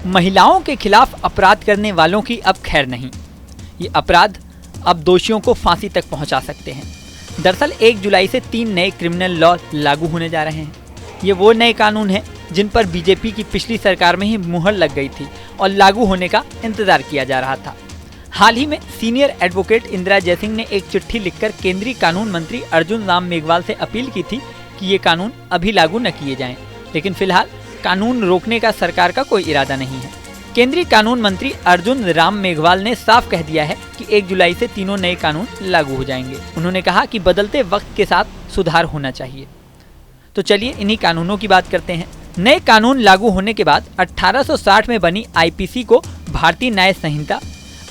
महिलाओं के खिलाफ अपराध करने वालों की अब खैर नहीं। ये अपराध अब दोषियों को फांसी तक पहुंचा सकते हैं। दरअसल 1 जुलाई से 3 नए क्रिमिनल लॉ लागू होने जा रहे हैं। ये वो नए कानून हैं जिन पर बीजेपी की पिछली सरकार में ही मुहर लग गई थी और लागू होने का इंतजार किया जा रहा था। हाल ही में सीनियर एडवोकेट इंदिरा जयसिंह ने एक चिट्ठी लिखकर केंद्रीय कानून मंत्री अर्जुन राम मेघवाल से अपील की थी कि ये कानून अभी लागू न किए जाएं, लेकिन फिलहाल कानून रोकने का सरकार का कोई इरादा नहीं है। केंद्रीय कानून मंत्री अर्जुन राम मेघवाल ने साफ कह दिया है कि 1 जुलाई से तीनों नए कानून लागू हो जाएंगे। उन्होंने कहा कि बदलते वक्त के साथ सुधार होना चाहिए। तो चलिए इन्हीं कानूनों की बात करते हैं। नए कानून लागू होने के बाद 1860 में बनी आईपीसी को भारतीय न्याय संहिता,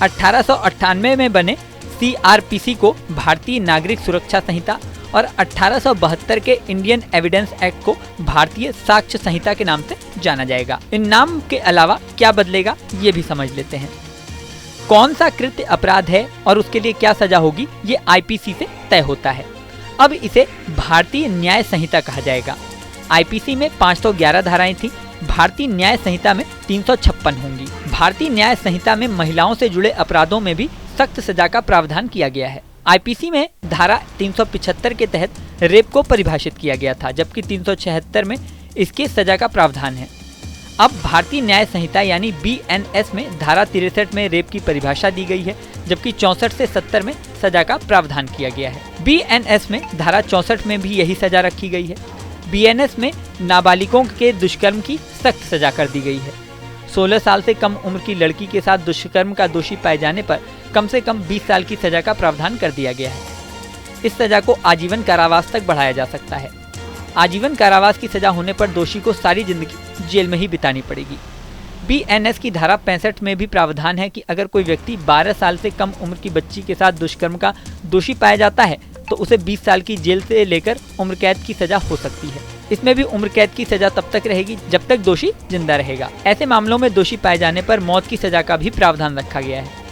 1898 में बने सीआरपीसी को भारतीय नागरिक सुरक्षा संहिता और 1872 के इंडियन एविडेंस एक्ट को भारतीय साक्ष्य संहिता के नाम से जाना जाएगा। इन नाम के अलावा क्या बदलेगा ये भी समझ लेते हैं। कौन सा कृत्य अपराध है और उसके लिए क्या सजा होगी ये आईपीसी से तय होता है। अब इसे भारतीय न्याय संहिता कहा जाएगा। आईपीसी में 511 धाराएं थी, भारतीय न्याय संहिता में 356 होंगी। भारतीय न्याय संहिता में महिलाओं से जुड़े अपराधों में भी सख्त सजा का प्रावधान किया गया है। आईपीसी में धारा 375 के तहत रेप को परिभाषित किया गया था, जबकि 376 में इसकी सजा का प्रावधान है। अब भारतीय न्याय संहिता यानी बीएनएस में धारा 63 में रेप की परिभाषा दी गई है, जबकि 64 से 70 में सजा का प्रावधान किया गया है। बीएनएस में धारा 64 में भी यही सजा रखी गई है। बीएनएस में नाबालिगों के दुष्कर्म की सख्त सजा कर दी गई है। 16 साल से कम उम्र की लड़की के साथ दुष्कर्म का दोषी पाए जाने पर कम से कम 20 साल की सजा का प्रावधान कर दिया गया है। इस सजा को आजीवन कारावास तक बढ़ाया जा सकता है। आजीवन कारावास की सजा होने पर दोषी को सारी जिंदगी जेल में ही बितानी पड़ेगी। बीएनएस की धारा 65 में भी प्रावधान है कि अगर कोई व्यक्ति 12 साल से कम उम्र की बच्ची के साथ दुष्कर्म का दोषी पाया जाता है तो उसे 20 साल की जेल से लेकर उम्र कैद की सजा हो सकती है। इसमें भी उम्र कैद की सजा तब तक रहेगी जब तक दोषी जिंदा रहेगा। ऐसे मामलों में दोषी पाए जाने पर मौत की सजा का भी प्रावधान रखा गया है।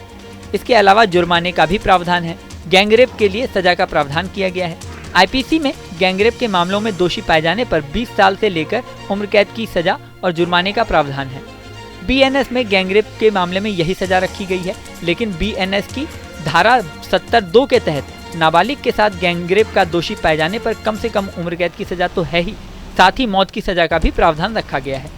इसके अलावा जुर्माने का भी प्रावधान है। गैंगरेप के लिए सजा का प्रावधान किया गया है। आईपीसी में गैंगरेप के मामलों में दोषी पाए जाने पर 20 साल से लेकर उम्र कैद की सजा और जुर्माने का प्रावधान है। बीएनएस में गैंगरेप के मामले में यही सजा रखी गई है, लेकिन बीएनएस की धारा 72 के तहत नाबालिग के साथ गैंगरेप का दोषी पाए जाने पर कम से कम उम्र कैद की सजा तो है ही, साथ ही मौत की सजा का भी प्रावधान रखा गया है।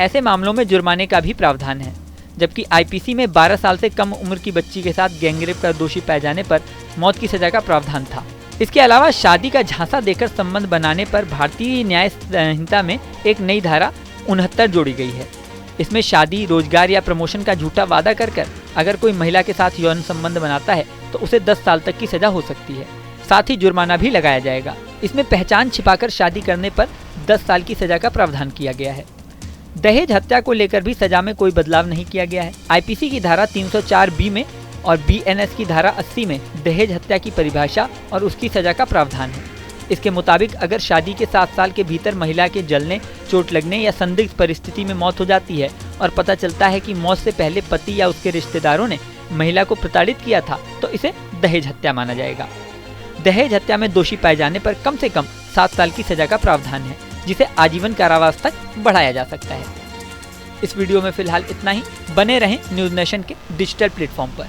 ऐसे मामलों में जुर्माने का भी प्रावधान है, जबकि आईपीसी में 12 साल से कम उम्र की बच्ची के साथ गैंगरेप का दोषी पाए जाने पर मौत की सजा का प्रावधान था। इसके अलावा शादी का झांसा देकर संबंध बनाने पर भारतीय न्याय संहिता में एक नई धारा 69 जोड़ी गई है। इसमें शादी, रोजगार या प्रमोशन का झूठा वादा कर अगर कोई महिला के साथ यौन संबंध बनाता है तो उसे 10 साल तक की सजा हो सकती है। साथ ही जुर्माना भी लगाया जाएगा। इसमें पहचान छिपाकर शादी करने पर 10 साल की सजा का प्रावधान किया गया है। दहेज हत्या को लेकर भी सजा में कोई बदलाव नहीं किया गया है। आईपीसी की धारा 304 में और बीएनएस की धारा 80 में दहेज हत्या की परिभाषा और उसकी सजा का प्रावधान है। इसके मुताबिक अगर शादी के 7 साल के भीतर महिला के जलने, चोट लगने या संदिग्ध परिस्थिति में मौत हो जाती है और पता चलता है कि मौत से पहले पति या उसके रिश्तेदारों ने महिला को प्रताड़ित किया था तो इसे दहेज हत्या माना जाएगा। दहेज हत्या में दोषी पाए जाने पर कम से कम 7 साल की सजा का प्रावधान है, जिसे आजीवन कारावास तक बढ़ाया जा सकता है। इस वीडियो में फिलहाल इतना ही। बने रहें न्यूज़ नेशन के डिजिटल प्लेटफॉर्म पर।